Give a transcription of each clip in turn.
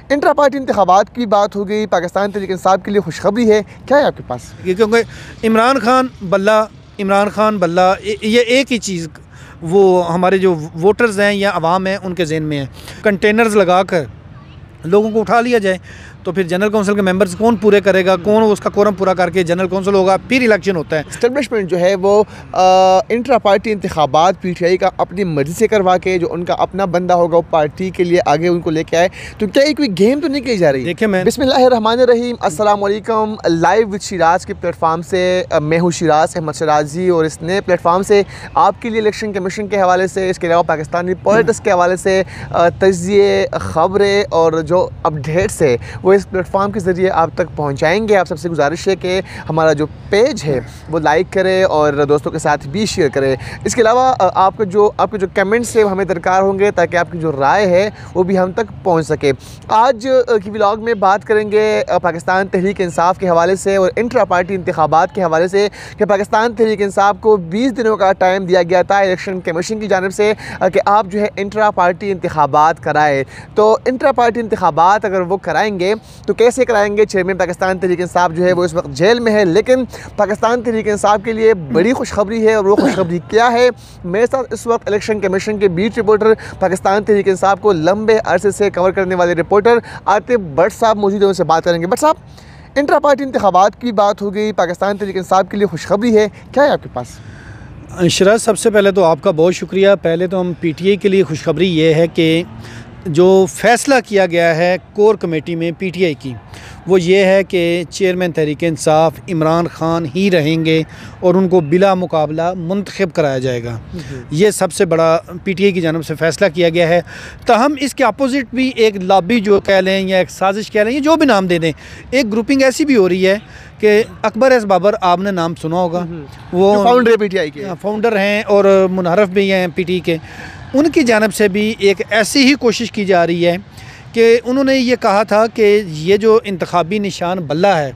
Intra party इंतखाबात की बात हो गई, पाकिस्तान तहरीक इंसाफ के लिए खुशखबरी है, क्या है आपके पास? क्योंकि इमरान खान बल्ला ये एक ही चीज़ वो हमारे जो वोटर्स हैं या आवाम हैं उनके ज़हन में है। कंटेनर्स लगा कर लोगों को उठा लिया जाए तो फिर जनरल काउंसिल के मेंबर्स कौन पूरे करेगा, कौन उसका कोरम पूरा करके जनरल काउंसिल होगा, फिर इलेक्शन होता है। इस्टेब्लिशमेंट जो है वो इंट्रा पार्टी इंतखाबात पीटीआई का अपनी मर्ज़ी से करवा के जो उनका अपना बंदा होगा वो पार्टी के लिए आगे उनको लेके आए, तो क्या कोई गेम तो नहीं की जा रही? देखिए मैं बिस्मिल्लाहिर्रहमानिर्रहीम, अस्सलाम वालेकुम। लाइव विद शिराज के प्लेटफार्म से मैं हूँ शिराज अहमद शराजी और इस नए प्लेटफार्म से आपके लिए इलेक्शन कमीशन के हवाले से, इसके अलावा पाकिस्तानी पॉलिटिक्स के हवाले से तज्ज़िये, ख़बरें और जो अपडेट्स है वो इस प्लेटफॉर्म के ज़रिए आप तक पहुंचाएंगे। आप सबसे गुजारिश है कि हमारा जो पेज है वो लाइक करें और दोस्तों के साथ भी शेयर करें। इसके अलावा आपके जो कमेंट्स है वो हमें दरकार होंगे ताकि आपकी जो राय है वो भी हम तक पहुंच सके। आज की व्लॉग में बात करेंगे पाकिस्तान तहरीक इंसाफ के हवाले से और इंट्रा पार्टी इंतखाबात के हवाले से कि पाकिस्तान तहरीक इंसाफ को 20 दिनों का टाइम दिया गया था इलेक्शन कमीशन की जानिब से कि आप जो है इंट्रा पार्टी इंतखाबात कराएँ। तो इंट्रा पार्टी इंतखाबात अगर वो कराएंगे तो कैसे कराएंगे? चेयरमैन पाकिस्तान तहरीक इंसाफ जो है वो इस वक्त जेल में है, लेकिन पाकिस्तान तहरीक इंसाफ के लिए बड़ी खुशखबरी है। और वो खुशखबरी क्या है? मेरे साथ इस वक्त इलेक्शन कमीशन के बीट रिपोर्टर, पाकिस्तान तहरीक इंसाफ को लंबे अरसे से कवर करने वाले रिपोर्टर आतिफ भट्ट साहब मौजूद हैं, उनसे बात करेंगे। भट्ट साहब, इंट्रा पार्टी इंतखाबात की बात हो गई, पाकिस्तान तहरीक इंसाफ के लिए खुशखबरी है, क्या है आपके पास? शराज, सबसे पहले तो आपका बहुत शुक्रिया। पहले तो हम पीटीआई के लिए खुशखबरी ये है कि जो फ़ैसला किया गया है कोर कमेटी में पीटीआई की, वो ये है कि चेयरमैन तहरीक इंसाफ इमरान खान ही रहेंगे और उनको बिला मुकाबला मुंतखब कराया जाएगा। ये सबसे बड़ा पीटीआई की जानब से फ़ैसला किया गया है। ताहम इसके अपोजिट भी एक लॉबी जो कह लें या एक साजिश कह लें, ये जो भी नाम दे दें, एक ग्रुपिंग ऐसी भी हो रही है कि अकबर एस बाबर, आपने नाम सुना होगा, वो फाउंडर है पीटीआई के, फाउंडर हैं और मुनहरफ भी हैं पीटीआई के। उनकी जानब से भी एक ऐसी ही कोशिश की जा रही है कि उन्होंने ये कहा था कि ये जो इंतखाबी निशान बल्ला है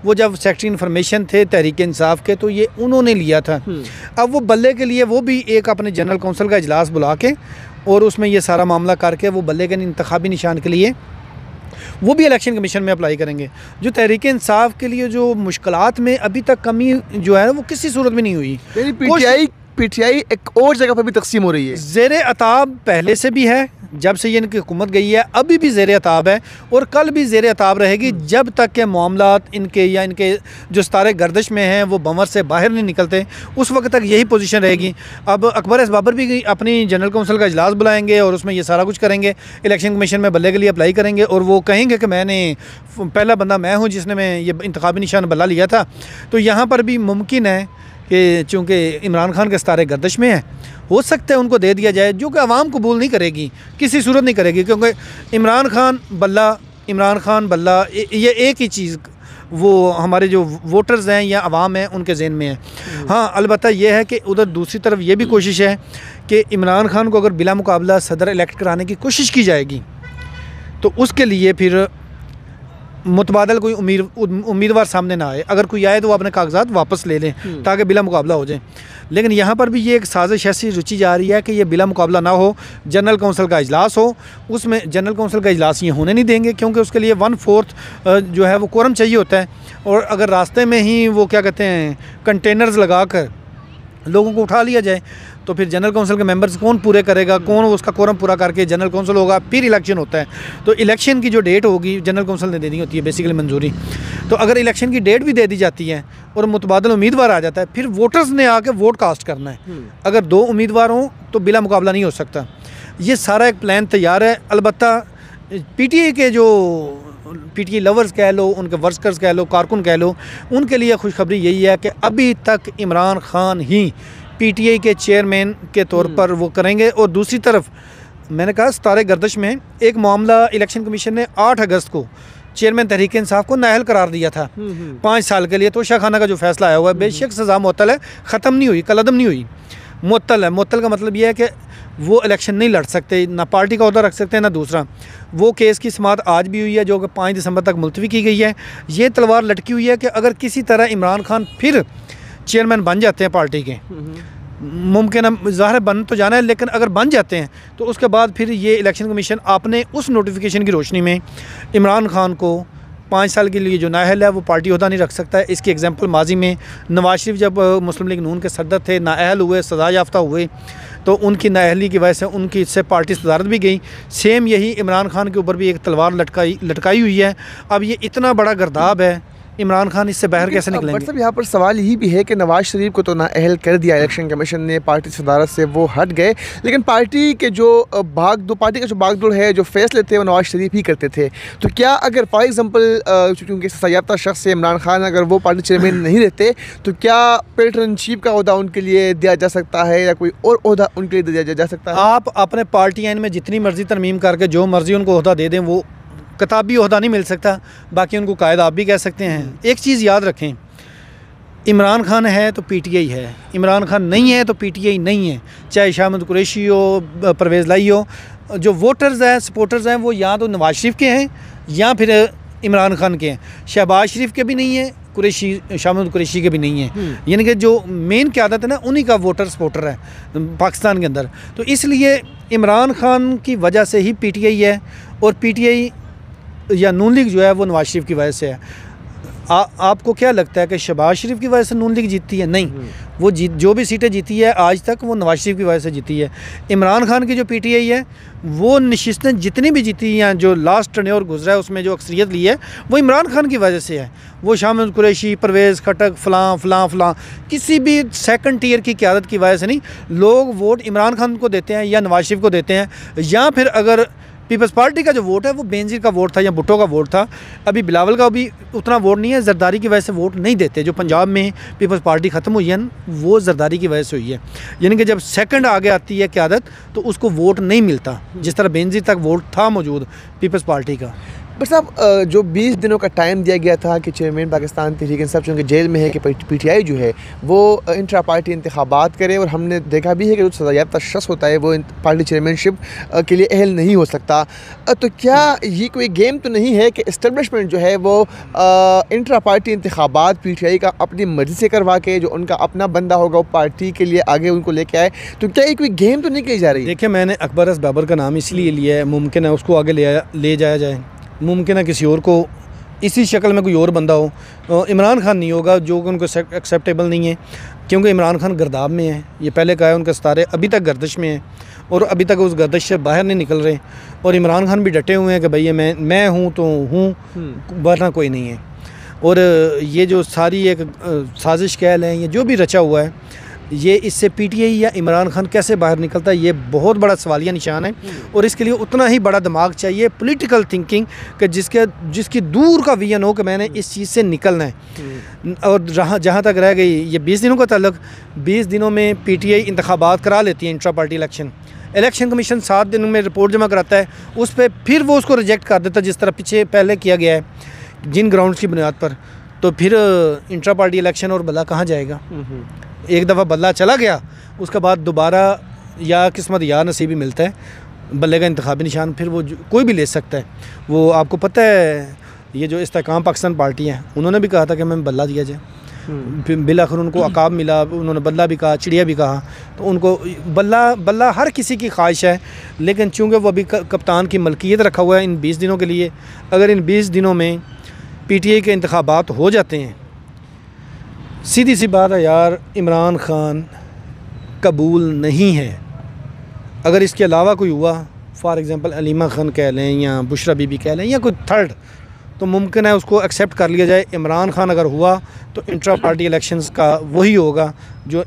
वो जब सेक्रेटरी इन्फॉर्मेशन थे तहरीक इंसाफ के तो ये उन्होंने लिया था। अब वो बल्ले के लिए वो भी एक अपने जनरल काउंसिल का इजलास बुला के और उसमें ये सारा मामला करके वो बल्ले के इंतखाबी निशान के लिए वो भी इलेक्शन कमीशन में अप्लाई करेंगे। जो तहरीक इंसाफ के लिए जो मुश्किलात में अभी तक कमी जो है वो किसी सूरत में नहीं हुई। पीटीआई एक और जगह पर भी तकसीम हो रही है। ज़ेर अताब पहले से भी है, जब से ये इनकी हुकूमत गई है अभी भी ज़ेर अताब है और कल भी ज़ेर अताब रहेगी जब तक के मामलात इनके या इनके जो सितारे गर्दिश में हैं वो बंवर से बाहर नहीं निकलते, उस वक्त तक यही पोजीशन रहेगी। अब अकबर एस बाबर भी अपनी जनरल काउंसिल का इजलास बुलाएंगे और उसमें ये सारा कुछ करेंगे, इलेक्शन कमीशन में बल्ले के लिए अप्लाई करेंगे और वो कहेंगे कि मैंने पहला बंदा मैं हूँ जिसने मैं ये इंतखाबी निशान बल्ला लिया था। तो यहाँ पर भी मुमकिन है कि चूँकि इमरान खान के सितारे गर्दिश में है, हो सकता है उनको दे दिया जाए, जो कि आवाम कबूल नहीं करेगी, किसी सूरत नहीं करेगी, क्योंकि इमरान खान बल्ला ये एक ही चीज़ वो हमारे जो वोटर्स हैं या आवाम हैं उनके ज़हन में है। हाँ, अलबत्ता ये है कि उधर दूसरी तरफ ये भी कोशिश है कि इमरान खान को अगर बिला मुकाबला सदर इलेक्ट कराने की कोशिश की जाएगी तो उसके लिए फिर मुतबादल कोई उम्मीदवार सामने ना आए, अगर कोई आए तो वो अपने कागजात वापस ले लें ताकि बिला मुकाबला हो जाए। लेकिन यहाँ पर भी ये एक साजिश ऐसी रुचि जा रही है कि ये बिला मुकाबला ना हो, जनरल काउंसिल का इजलास हो, उसमें जनरल काउंसिल का इजलास ये होने नहीं देंगे क्योंकि उसके लिए 1/4 जो है वो कोरम चाहिए होता है। और अगर रास्ते में ही वो क्या कहते हैं कंटेनर्स लगा कर लोगों को उठा लिया जाए तो फिर जनरल काउंसिल के मेंबर्स कौन पूरे करेगा, कौन उसका कोरम पूरा करके जनरल काउंसिल होगा, फिर इलेक्शन होता है। तो इलेक्शन की जो डेट होगी जनरल काउंसिल ने देनी होती है बेसिकली मंजूरी। तो अगर इलेक्शन की डेट भी दे दी जाती है और मुतबादल उम्मीदवार आ जाता है, फिर वोटर्स ने आके वोट कास्ट करना है। अगर 2 उम्मीदवार हों तो बिला मुकाबला नहीं हो सकता। ये सारा एक प्लान तैयार है। अलबत्ता पीटीआई के जो पीटीआई लवर्स कह लो, उनके वर्कर्स कह लो, कारकुन कह लो, उनके लिए खुशखबरी यही है कि अभी तक इमरान खान ही पीटीआई के चेयरमैन के तौर पर वो करेंगे। और दूसरी तरफ मैंने कहा सितारे गर्दिश में एक मामला इलेक्शन कमीशन ने 8 अगस्त को चेयरमैन तहरीक इंसाफ को नाअहल करार दिया था 5 साल के लिए। तोशा खाना का जो फैसला आया हुआ है, बेशक सज़ा मुअत्तल है, ख़त्म नहीं हुई, कलअदम नहीं हुई, मुअत्तल है। मुअत्तल का मतलब यह है कि वो इलेक्शन नहीं लड़ सकते, ना पार्टी का ओहदा रख सकते हैं ना दूसरा। वो केस की समाअत आज भी हुई है जो कि 5 दिसंबर तक मुलतवी की गई है। ये तलवार लटकी हुई है कि अगर किसी तरह इमरान खान फिर चेयरमैन बन जाते हैं पार्टी के मुमकिन है ज़ाहिर है बन तो जाना है, लेकिन अगर बन जाते हैं तो उसके बाद फिर ये इलेक्शन कमीशन अपने उस नोटिफिकेशन की रोशनी में इमरान खान को 5 साल के लिए जो नाअहल है वो पार्टी ओहदा नहीं रख सकता है। इसकी एग्जांपल माजी में नवाज शरीफ जब मुस्लिम लीग नून के सदर थे, नाअहल हुए, सज़ा याफ्ता हुए, तो उनकी नाअहली की वजह से उनकी इससे पार्टी सदारत भी गई। सेम यही इमरान खान के ऊपर भी एक तलवार लटकाई हुई है। अब ये इतना बड़ा गर्दाब है, इमरान खान इससे बाहर कैसे निकलेंगे? मतलब यहाँ पर सवाल यही भी है कि नवाज शरीफ को तो नाअहल कर दिया इलेक्शन कमीशन ने, पार्टी सदारत से वो हट गए, लेकिन पार्टी का जो भागदौड़ है, जो फैसले थे वो नवाज शरीफ ही करते थे। तो क्या अगर फॉर एग्जांपल क्योंकि सयाफ्ता शख्स है इमरान खान, अगर वो पार्टी चेयरमैन नहीं रहते तो क्या पैटर्न चीफ का ओहदा उनके लिए दिया जा सकता है या कोई और ओहदा उनके लिए दिया जा सकता है? आप अपने पार्टी आइन में जितनी मर्जी तरमीम करके जो मर्जी उनको ओहदा दे दें, वो किताबी ओहदा नहीं मिल सकता, बाकी उनको कायद आप भी कह सकते हैं। एक चीज़ याद रखें, इमरान खान है तो पीटीआई है, इमरान खान नहीं है तो पीटीआई नहीं है। चाहे शाहमद कुरैशी हो, परवेज़ लाई हो, जो वोटर्स हैं, सपोर्टर्स हैं, वो या तो नवाज शरीफ के हैं या फिर इमरान खान के हैं। शहबाज शरीफ के भी नहीं है, शाहमद कुरैशी के भी नहीं है। यानी कि जो मेन क़यादत है ना, उन्हीं का वोटर सपोर्टर है पाकिस्तान के अंदर। तो इसलिए इमरान खान की वजह से ही पीटीआई है, और पीटीआई या नून लीग जो है वो नवाज शरीफ की वजह से है। आपको क्या लगता है कि शहबाज शरीफ की वजह से नून लीग जीतती है? नहीं, वो जो भी सीटें जीती है आज तक वो नवाज शरीफ की वजह से जीती है। इमरान खान की जो पीटीआई है वो नशिस्तें जितनी भी जीती हैं, जो लास्ट टर्न्योर गुजरा है उसमें जो अक्सरियत ली है वो इमरान खान की वजह से है। वो शाहमद कुरैशी, परवेज़ खटक, फ़लाँ किसी भी सेकंड टियर की क़यादत की वजह से नहीं। लोग वोट इमरान खान को देते हैं या नवाज शरीफ को देते हैं, या फिर अगर पीपल्स पार्टी का जो वोट है वो बेनज़ीर का वोट था या भुट्टो का वोट था। अभी बिलावल का भी उतना वोट नहीं है, ज़रदारी की वजह से वोट नहीं देते। जो पंजाब में पीपल्स पार्टी ख़त्म हुई है वो ज़रदारी की वजह से हुई है। यानी कि जब सेकंड आगे आती है क़यादत तो उसको वोट नहीं मिलता, जिस तरह बेनज़ीर तक वोट था मौजूद पीपल्स पार्टी का। बट साहब जो 20 दिनों का टाइम दिया गया था कि चेयरमैन पाकिस्तान तहरीक इंसाफ चूँकि जेल में है कि पीटीआई जो है वो इंट्रा पार्टी इंतखाबात करे, और हमने देखा भी है कि जो सजायाफ्ता शख्स होता है वो पार्टी चेयरमैनशिप के लिए अहल नहीं हो सकता। तो क्या ये कोई गेम तो नहीं है कि इस्टेब्लिशमेंट जो है वो इंट्रा पार्टी इंतखाबात पीटीआई का अपनी मर्ज़ी से करवा के जो उनका अपना बंदा होगा वो पार्टी के लिए आगे उनको लेके आए? तो क्या ये कोई गेम तो नहीं की जा रही? देखिए, मैंने अकबर बाबर का नाम इसलिए लिया है, मुमकिन है उसको आगे ले जाया जाए, मुमकिन है किसी और को इसी शक्ल में कोई और बंदा हो। इमरान खान नहीं होगा, जो कि उनको एक्सेप्टेबल नहीं है, क्योंकि इमरान खान गर्दाब में है। ये पहले कहा है, उनके सितारे अभी तक गर्दिश में हैं और अभी तक उस गर्दिश से बाहर नहीं निकल रहे। और इमरान खान भी डटे हुए हैं कि भैया मैं हूँ तो हूँ, वरना कोई नहीं है। और ये जो सारी एक साजिश कह लें, ये जो भी रचा हुआ है, ये इससे पीटीआई या इमरान खान कैसे बाहर निकलता है, ये बहुत बड़ा सवालिया निशान है। और इसके लिए उतना ही बड़ा दिमाग चाहिए, पॉलिटिकल थिंकिंग, कि जिसकी दूर का विजन हो कि मैंने इस चीज़ से निकलना है। और जहाँ तक रह गई ये 20 दिनों का ताल्लुक, 20 दिनों में पीटीआई इंतखाबात करा लेती है, इंट्रा पार्टी इलेक्शन कमीशन 7 दिनों में रिपोर्ट जमा कराता है, उस पर फिर वो उसको रिजेक्ट कर देता है, जिस तरह पहले किया गया है जिन ग्राउंड्स की बुनियाद पर। तो फिर इंट्रा पार्टी इलेक्शन और बल्ला कहाँ जाएगा? एक दफ़ा बल्ला चला गया, उसके बाद दोबारा या किस्मत या नसीबी मिलता है, बल्ले का इंतखाबी निशान फिर वो कोई भी ले सकता है। वो आपको पता है, ये जो इस्तेकाम पाकिस्तान पार्टी है, उन्होंने भी कहा था कि हमें बल्ला दिया जाए, फिर बिलाखिर उनको अकाब मिला, उन्होंने बल्ला भी कहा, चिड़िया भी कहा। तो उनको बल्ला हर किसी की ख्वाहिश है, लेकिन चूँकि वो अभी कप्तान की मलकियत रखा हुआ है इन 20 दिनों के लिए, अगर इन 20 दिनों में पीटीआई के इंतखाबात हो जाते हैं, सीधी सी बात है यार, इमरान खान कबूल नहीं है। अगर इसके अलावा कोई हुआ, फॉर एग्ज़ाम्पल अलीमा खान कह लें या बुशरा बीबी कह लें या कोई थर्ड, तो मुमकिन है उसको एक्सेप्ट कर लिया जाए। इमरान खान अगर हुआ तो इंट्रा पार्टी इलेक्शंस का वही होगा जो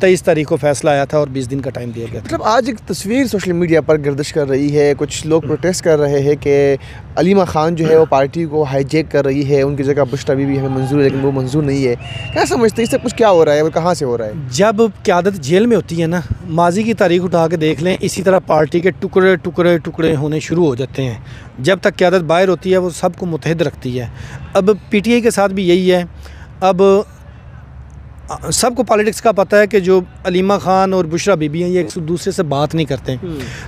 23 तारीख को फैसला आया था और 20 दिन का टाइम दिया गया था। मतलब आज एक तस्वीर सोशल मीडिया पर गर्दिश कर रही है, कुछ लोग प्रोटेस्ट कर रहे हैं कि अलीमा खान जो है वो पार्टी को हाईजैक कर रही है, उनकी जगह बुशरा बीबी हमें मंजूर है, लेकिन वो मंजूर नहीं है। क्या समझते हैं इससे कुछ क्या हो रहा है और कहाँ से हो रहा है? जब क़यादत जेल में होती है ना, माजी की तारीख उठा के देख लें, इसी तरह पार्टी के टुकड़े होने शुरू हो जाते हैं। जब तक क़यादत बाहर होती है वो सबको मुतहद रखती है। अब पीटीआई के साथ भी यही है। अब सबको पॉलिटिक्स का पता है कि जो अलीमा खान और बुशरा बीबी हैं ये एक दूसरे से बात नहीं करते।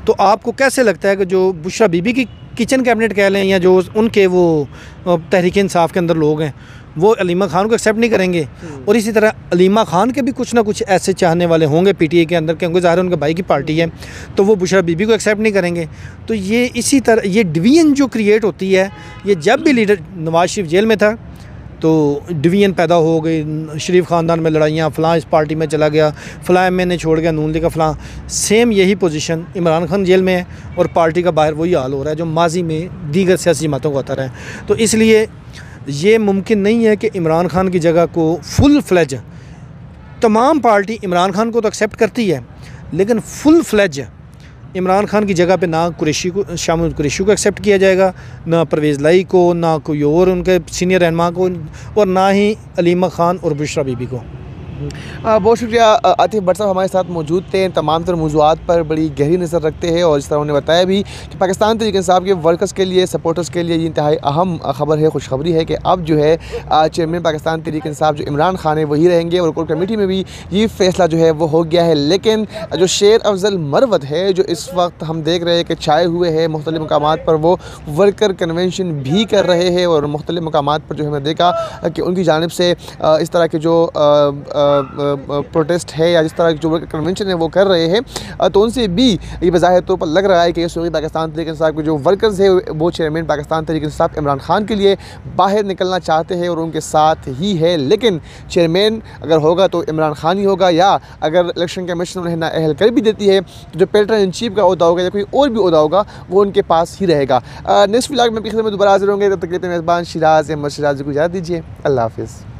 तो आपको कैसे लगता है कि जो बुशरा बीबी की किचन कैबिनेट कह लें या जो उनके वो तहरीक इंसाफ के अंदर लोग हैं, वो अलीमा खान को एक्सेप्ट नहीं करेंगे। और इसी तरह अलीमा खान के भी कुछ ना कुछ ऐसे चाहने वाले होंगे पीटीआई के अंदर, क्योंकि ज़ाहिर उनके भाई की पार्टी है, तो वो बुशरा बीबी को एक्सेप्ट नहीं करेंगे। तो ये इसी तरह ये डिवीज़न जो क्रिएट होती है, ये जब भी लीडर नवाज शरीफ जेल में था तो डिवीज़न पैदा हो गई, शरीफ ख़ानदान में लड़ाइयाँ, फ़लाँ इस पार्टी में चला गया, फ़लाँ मैंने छोड़ गया नून लीग का फ़लाँ। सेम यही पोजीशन इमरान खान जेल में है और पार्टी का बाहर वही हाल हो रहा है जो माजी में दीगर सियासी जमातों को आता रहा है। तो इसलिए ये मुमकिन नहीं है कि इमरान खान की जगह को फुल फ्लेज, तमाम पार्टी इमरान खान को तो एक्सेप्ट करती है, लेकिन फुल फ्लेज इमरान खान की जगह पे ना कुरैशी को, शामिल कुरैशी को एक्सेप्ट किया जाएगा, ना परवेज़ लाई को, ना कोई और उनके सीनियर रहनुमा को, और ना ही अलीमा खान और बुशरा बीबी को। बहुत शुक्रिया आतिफ भट्ट साहब हमारे साथ मौजूद थे। तमाम तर मौज़ूआत पर बड़ी गहरी नज़र रखते हैं और इस तरह उन्होंने बताया भी कि पाकिस्तान तहरीक इंसाफ के वर्कर्स के लिए, सपोर्टर्स के लिए ये इंतहाई अहम ख़बर है, खुशखबरी है कि अब जो है चेयरमैन पाकिस्तान तहरीक इंसाफ जो इमरान खान है वही रहेंगे और कोर कमेटी में भी ये फैसला जो है वो हो गया है। लेकिन जो शेर अफजल मरवत है, जो इस वक्त हम देख रहे हैं कि छाए हुए है मुख्तलिफ़ मकामात पर, वो वर्कर कन्वेंशन भी कर रहे हैं और मुख्तलिफ़ मकामात पर जो हमने देखा कि उनकी जानिब से इस तरह के जो प्रोटेस्ट है या जिस तरह की जो कन्वेंशन है वो कर रहे हैं, तो उनसे भी ये बज़ाहिर तौर पर लग रहा है कि ये सूबाई पाकिस्तान तहरीक इंसाफ के जो वर्कर्स है वो चेयरमैन पाकिस्तान तहरीक इंसाफ इमरान खान के लिए बाहर निकलना चाहते हैं और उनके साथ ही है। लेकिन चेयरमैन अगर होगा तो इमरान खान ही होगा, या अगर इलेक्शन कमीशन उन्हें नाअहल कर भी देती है तो जो पैटर्न इन चीफ का ओहदा होगा या कोई और भी ओहदा होगा वो उनके पास ही रहेगा। नेक्स्ट व्लॉग में दोबारा हाजिर होंगे, तब तक के लिए मेज़बान शिराज अहमद शिराज को इजाज़त दीजिए। अल्लाह हाफ़िज़।